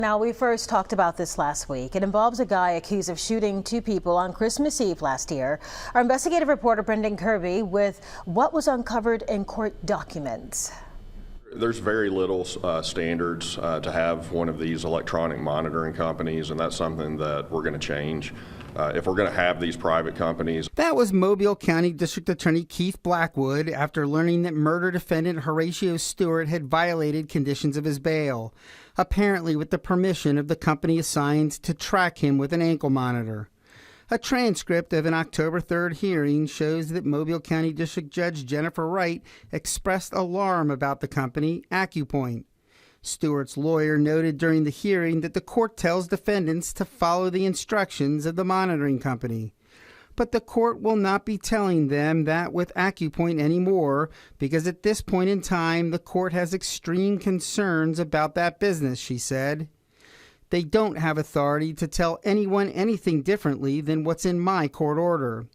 Now, we first talked about this last week. It involves a guy accused of shooting two people on Christmas Eve last year. Our investigative reporter Brendan Kirby with what was uncovered in court documents. There's very little standards to have one of these electronic monitoring companies, and that's something that we're going to change. If we're going to have these private companies. That was Mobile County District Attorney Keith Blackwood after learning that murder defendant Horatio Stewart had violated conditions of his bail, apparently with the permission of the company assigned to track him with an ankle monitor. A transcript of an October 3rd hearing shows that Mobile County District Judge Jennifer Wright expressed alarm about the company, AccuPoint. Stewart's lawyer noted during the hearing that the court tells defendants to follow the instructions of the monitoring company. But the court will not be telling them that with AccuPoint anymore, because at this point in time, the court has extreme concerns about that business, she said. They don't have authority to tell anyone anything differently than what's in my court order.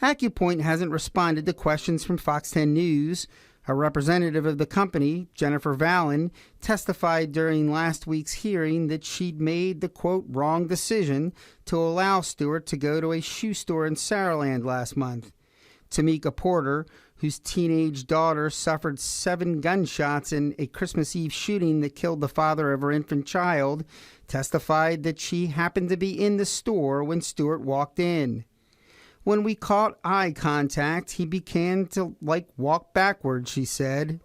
AccuPoint hasn't responded to questions from Fox 10 News. A representative of the company, Jennifer Vallon, testified during last week's hearing that she'd made the, quote, wrong decision to allow Stewart to go to a shoe store in Saraland last month. Tamika Porter, whose teenage daughter suffered 7 gunshots in a Christmas Eve shooting that killed the father of her infant child, testified that she happened to be in the store when Stewart walked in. When we caught eye contact, he began to, walk backwards, she said.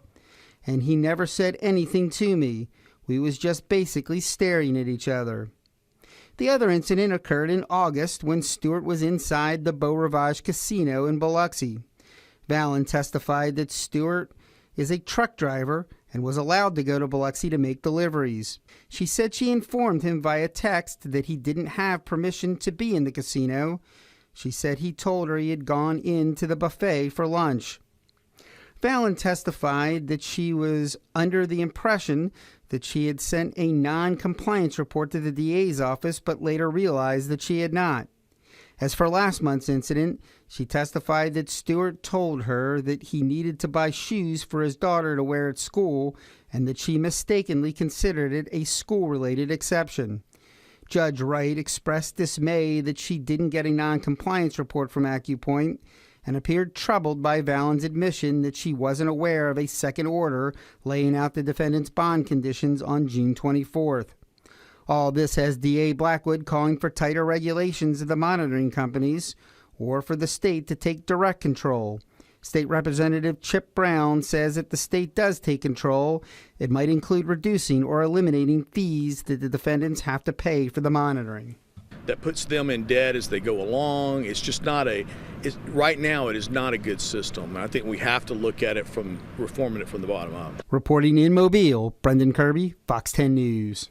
And he never said anything to me. We was just basically staring at each other. The other incident occurred in August when Stewart was inside the Beau Rivage Casino in Biloxi. Vallon testified that Stewart is a truck driver and was allowed to go to Biloxi to make deliveries. She said she informed him via text that he didn't have permission to be in the casino. She said he told her he had gone into the buffet for lunch. Vallon testified that she was under the impression that she had sent a non-compliance report to the DA's office, but later realized that she had not. As for last month's incident, she testified that Stewart told her that he needed to buy shoes for his daughter to wear at school and that she mistakenly considered it a school-related exception. Judge Wright expressed dismay that she didn't get a non-compliance report from AccuPoint and appeared troubled by Vallon's admission that she wasn't aware of a second order laying out the defendant's bond conditions on June 24th. All this has DA Blackwood calling for tighter regulations of the monitoring companies or for the state to take direct control. State Representative Chip Brown says if the state does take control, it might include reducing or eliminating fees that the defendants have to pay for the monitoring. That puts them in debt as they go along. It's just not right now it is not a good system. And I think we have to look at it from reforming it from the bottom up. Reporting in Mobile, Brendan Kirby, Fox 10 News.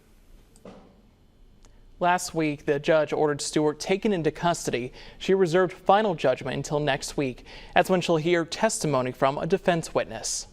Last week, the judge ordered Stewart taken into custody. She reserved final judgment until next week. That's when she'll hear testimony from a defense witness.